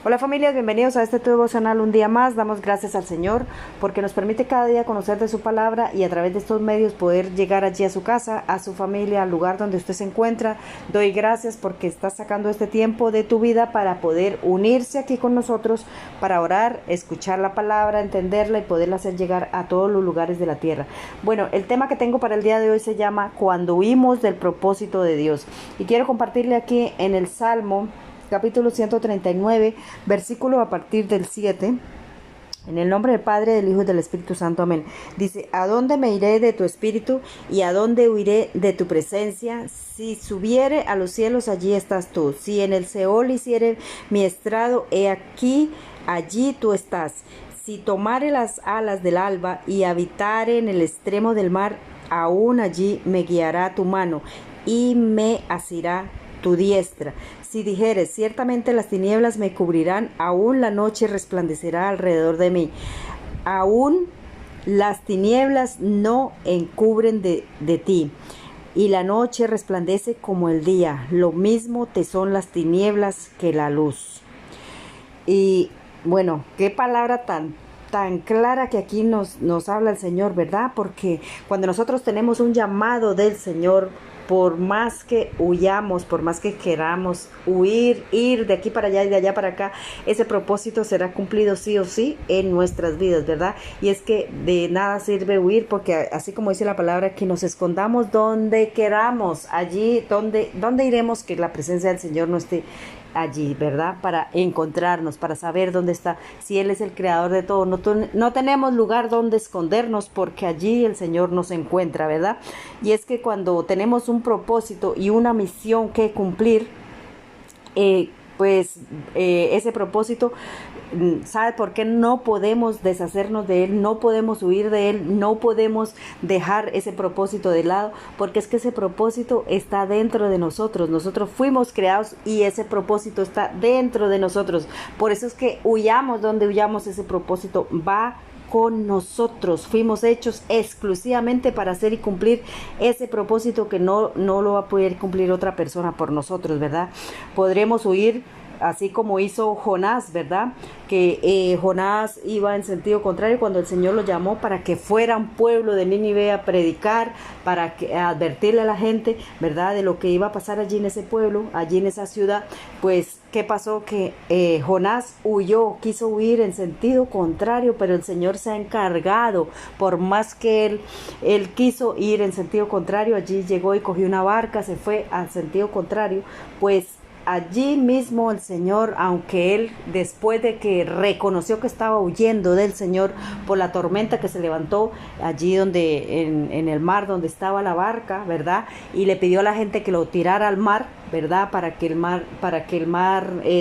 Hola familias, bienvenidos a este tu devocional un día más. Damos gracias al Señor porque nos permite cada día conocer de su palabra y a través de estos medios poder llegar allí a su casa, a su familia, al lugar donde usted se encuentra. Doy gracias porque está sacando este tiempo de tu vida para poder unirse aquí con nosotros, para orar, escuchar la palabra, entenderla y poderla hacer llegar a todos los lugares de la tierra. Bueno, el tema que tengo para el día de hoy se llama Cuando huimos del propósito de Dios. Y quiero compartirle aquí en el Salmo capítulo 139, versículo a partir del 7. En el nombre del Padre, del Hijo y del Espíritu Santo. Amén. Dice: ¿A dónde me iré de tu espíritu? ¿Y a dónde huiré de tu presencia? Si subiere a los cielos, allí estás tú. Si en el Seol hiciere mi estrado, he aquí, allí tú estás. Si tomare las alas del alba y habitare en el extremo del mar, aún allí me guiará tu mano y me asirá tu diestra. Si dijeres, ciertamente las tinieblas me cubrirán, aún la noche resplandecerá alrededor de mí. Aún las tinieblas no encubren de ti, y la noche resplandece como el día. Lo mismo te son las tinieblas que la luz. Y bueno, qué palabra tan clara que aquí nos habla el Señor, ¿verdad? Porque cuando nosotros tenemos un llamado del Señor, por más que huyamos, por más que queramos huir, ir de aquí para allá y de allá para acá, ese propósito será cumplido sí o sí en nuestras vidas, ¿verdad? Y es que de nada sirve huir, porque así como dice la palabra, que nos escondamos donde queramos, allí donde iremos, que la presencia del Señor no esté allí, ¿verdad? Para encontrarnos, para saber dónde está, si Él es el creador de todo. No tenemos lugar donde escondernos, porque allí el Señor nos encuentra, ¿verdad? Y es que cuando tenemos un propósito y una misión que cumplir, ese propósito, ¿sabe por qué no podemos deshacernos de él? No podemos huir de él, no podemos dejar ese propósito de lado, porque es que ese propósito está dentro de nosotros. Nosotros fuimos creados y ese propósito está dentro de nosotros. Por eso es que huyamos donde huyamos, ese propósito va con nosotros. Fuimos hechos exclusivamente para hacer y cumplir ese propósito que no lo va a poder cumplir otra persona por nosotros, ¿verdad? Podremos huir así como hizo Jonás, ¿verdad? Que Jonás iba en sentido contrario cuando el Señor lo llamó para que fuera un pueblo de Nínive a predicar, a advertirle a la gente, ¿verdad? De lo que iba a pasar allí en ese pueblo, allí en esa ciudad. Pues, ¿qué pasó? Que Jonás quiso huir en sentido contrario, pero el Señor se ha encargado, por más que él quiso ir en sentido contrario, allí llegó y cogió una barca, se fue al sentido contrario, pues allí mismo el Señor, aunque él, después de que reconoció que estaba huyendo del Señor por la tormenta que se levantó allí donde en el mar donde estaba la barca, ¿verdad? Y le pidió a la gente que lo tirara al mar, ¿verdad? Para que el mar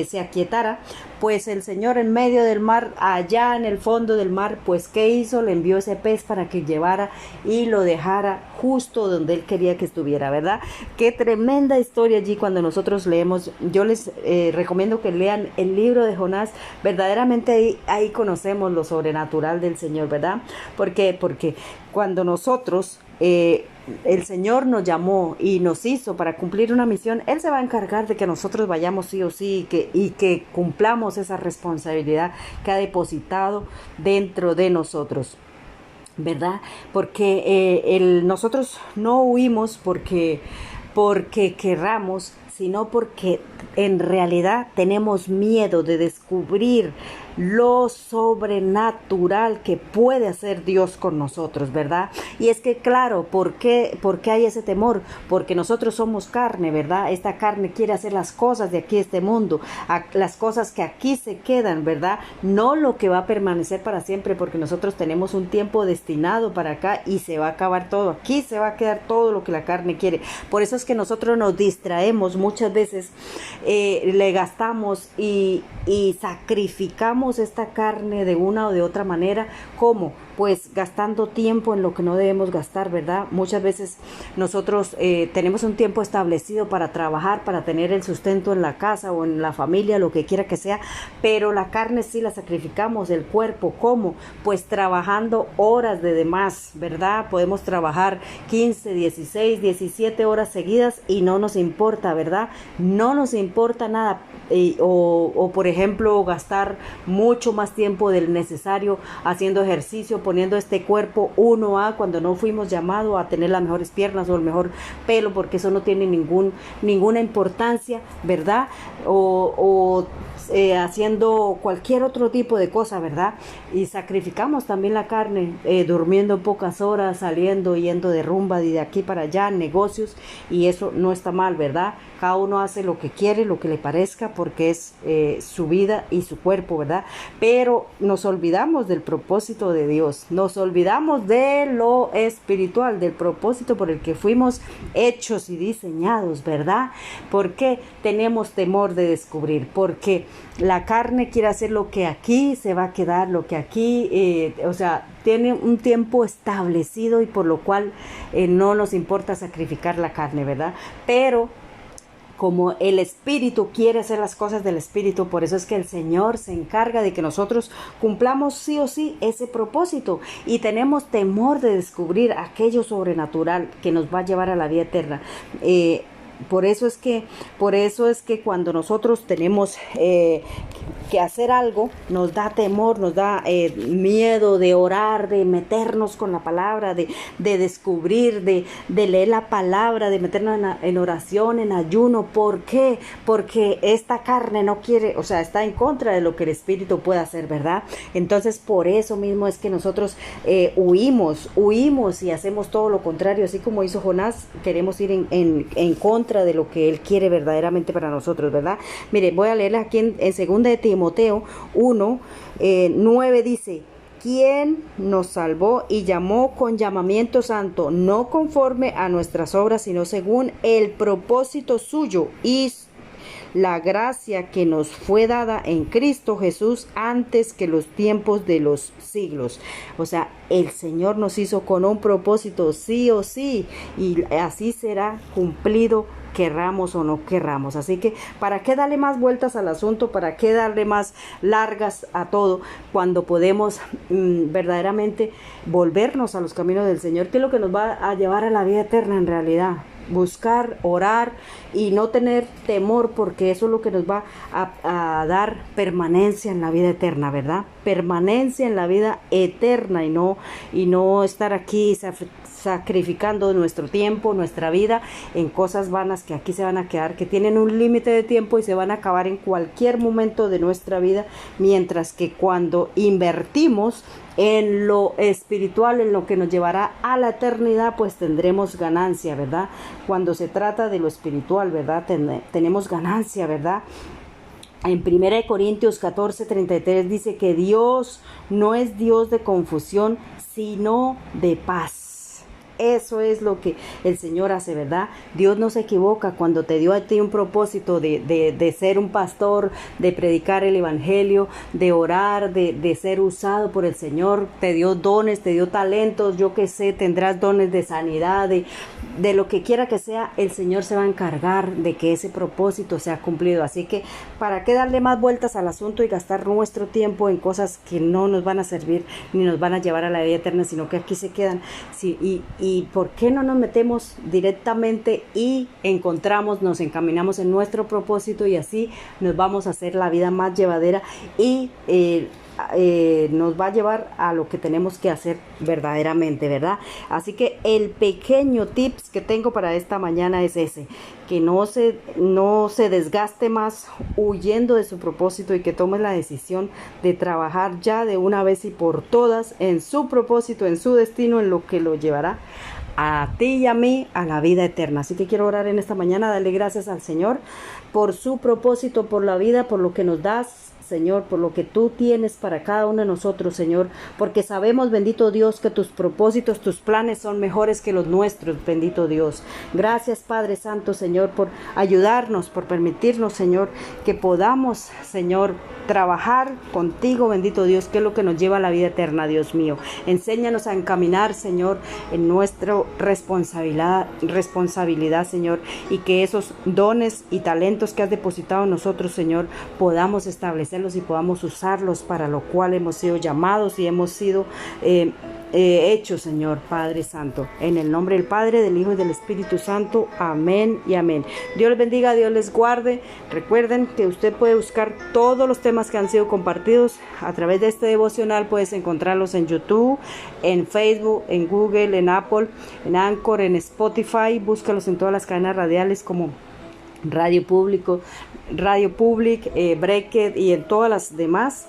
se aquietara. Pues el Señor en medio del mar, allá en el fondo del mar, pues ¿qué hizo? Le envió ese pez para que llevara y lo dejara justo donde él quería que estuviera, ¿verdad? Qué tremenda historia allí cuando nosotros leemos. Yo les recomiendo que lean el libro de Jonás. Verdaderamente ahí conocemos lo sobrenatural del Señor, ¿verdad? ¿Por qué? Porque cuando nosotros el Señor nos llamó y nos hizo para cumplir una misión, Él se va a encargar de que nosotros vayamos sí o sí y que cumplamos esa responsabilidad que ha depositado dentro de nosotros, ¿verdad? Porque nosotros no huimos porque querramos, sino porque en realidad tenemos miedo de descubrir lo sobrenatural que puede hacer Dios con nosotros, ¿verdad? Y es que claro, ¿por qué hay ese temor? Porque nosotros somos carne, ¿verdad? Esta carne quiere hacer las cosas de aquí, este mundo, las cosas que aquí se quedan, ¿verdad? No lo que va a permanecer para siempre, porque nosotros tenemos un tiempo destinado para acá y se va a acabar todo. Aquí se va a quedar todo lo que la carne quiere. Por eso es que nosotros nos distraemos muchas veces, le gastamos y sacrificamos esta carne de una o de otra manera. ¿Cómo? pues gastando tiempo en lo que no debemos gastar, ¿verdad? Muchas veces nosotros tenemos un tiempo establecido para trabajar, para tener el sustento en la casa o en la familia, lo que quiera que sea, pero la carne sí la sacrificamos, el cuerpo, ¿cómo? Pues trabajando horas de demás, ¿verdad? Podemos trabajar 15, 16, 17 horas seguidas y no nos importa, ¿verdad? No nos importa nada. O por ejemplo gastar mucho más tiempo del necesario haciendo ejercicio, poniendo este cuerpo 1A cuando no fuimos llamados a tener las mejores piernas o el mejor pelo, porque eso no tiene ninguna importancia, ¿verdad? Haciendo cualquier otro tipo de cosa, ¿verdad? Y sacrificamos también la carne, durmiendo pocas horas, saliendo, yendo de rumba y de aquí para allá, negocios, y eso no está mal, ¿verdad? Cada uno hace lo que quiere, lo que le parezca, porque es su vida y su cuerpo, ¿verdad? Pero nos olvidamos del propósito de Dios, nos olvidamos de lo espiritual, del propósito por el que fuimos hechos y diseñados, ¿verdad? Porque tenemos temor de descubrir, porque la carne quiere hacer lo que aquí se va a quedar, lo que aquí, tiene un tiempo establecido y por lo cual no nos importa sacrificar la carne, ¿verdad? Pero como el Espíritu quiere hacer las cosas del Espíritu, por eso es que el Señor se encarga de que nosotros cumplamos sí o sí ese propósito y tenemos temor de descubrir aquello sobrenatural que nos va a llevar a la vida eterna. Por eso es que cuando nosotros tenemos que hacer algo, nos da temor, nos da miedo de orar, de meternos con la palabra, de descubrir, de leer la palabra, de meternos en oración, en ayuno. ¿Por qué? Porque esta carne no quiere, está en contra de lo que el Espíritu puede hacer, ¿verdad? Entonces, por eso mismo es que nosotros huimos y hacemos todo lo contrario, así como hizo Jonás, queremos ir en contra de lo que Él quiere verdaderamente para nosotros, ¿verdad? Mire, voy a leerla aquí en 2 de Timoteo 1, 9 dice: quien nos salvó y llamó con llamamiento santo, no conforme a nuestras obras, sino según el propósito suyo y la gracia que nos fue dada en Cristo Jesús antes que los tiempos de los siglos. El Señor nos hizo con un propósito sí o sí, y así será cumplido, querramos o no querramos. Así que, ¿para qué darle más vueltas al asunto? ¿Para qué darle más largas a todo cuando podemos verdaderamente volvernos a los caminos del Señor? ¿Qué es lo que nos va a llevar a la vida eterna en realidad? Buscar, orar y no tener temor, porque eso es lo que nos va a dar permanencia en la vida eterna, ¿verdad? Permanencia en la vida eterna y no estar aquí sacrificando nuestro tiempo, nuestra vida en cosas vanas que aquí se van a quedar, que tienen un límite de tiempo y se van a acabar en cualquier momento de nuestra vida, mientras que cuando invertimos en lo espiritual, en lo que nos llevará a la eternidad, pues tendremos ganancia, ¿verdad? Cuando se trata de lo espiritual, ¿verdad? Tenemos ganancia, ¿verdad? En 1 Corintios 14:33 dice que Dios no es Dios de confusión, sino de paz. Eso es lo que el Señor hace, ¿verdad? Dios no se equivoca. Cuando te dio a ti un propósito de ser un pastor, de predicar el evangelio, de orar, de ser usado por el Señor, te dio dones, te dio talentos, yo qué sé, tendrás dones de sanidad, de lo que quiera que sea, el Señor se va a encargar de que ese propósito sea cumplido. Así que, ¿para qué darle más vueltas al asunto y gastar nuestro tiempo en cosas que no nos van a servir ni nos van a llevar a la vida eterna, sino que aquí se quedan? Sí, ¿y por qué no nos metemos directamente y nos encaminamos en nuestro propósito, y así nos vamos a hacer la vida más llevadera y nos va a llevar a lo que tenemos que hacer verdaderamente, ¿verdad? Así que el pequeño tips que tengo para esta mañana es ese: que no se desgaste más huyendo de su propósito y que tome la decisión de trabajar ya de una vez y por todas en su propósito, en su destino, en lo que lo llevará a ti y a mí a la vida eterna. Así que quiero orar en esta mañana, darle gracias al Señor por su propósito, por la vida, por lo que nos da Señor, por lo que tú tienes para cada uno de nosotros, Señor, porque sabemos, bendito Dios, que tus propósitos, tus planes son mejores que los nuestros, bendito Dios. Gracias, Padre Santo, Señor, por ayudarnos, por permitirnos, Señor, que podamos, Señor, trabajar contigo, bendito Dios, que es lo que nos lleva a la vida eterna, Dios mío. Enséñanos a encaminar, Señor, en nuestra responsabilidad, Señor, y que esos dones y talentos que has depositado en nosotros, Señor, podamos establecerlos y podamos usarlos para lo cual hemos sido llamados y hemos sido hechos, Señor, Padre Santo. En el nombre del Padre, del Hijo y del Espíritu Santo. Amén y amén. Dios les bendiga, Dios les guarde. Recuerden que usted puede buscar todos los temas que han sido compartidos a través de este devocional. Puedes encontrarlos en YouTube, en Facebook, en Google, en Apple, en Anchor, en Spotify. Búscalos en todas las cadenas radiales como Radio Public, Breakit y en todas las demás.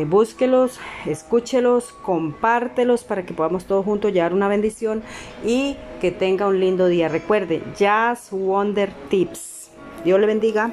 Búsquelos, escúchelos, compártelos para que podamos todos juntos llevar una bendición y que tenga un lindo día. Recuerde, Just Wonder Tips. Dios le bendiga.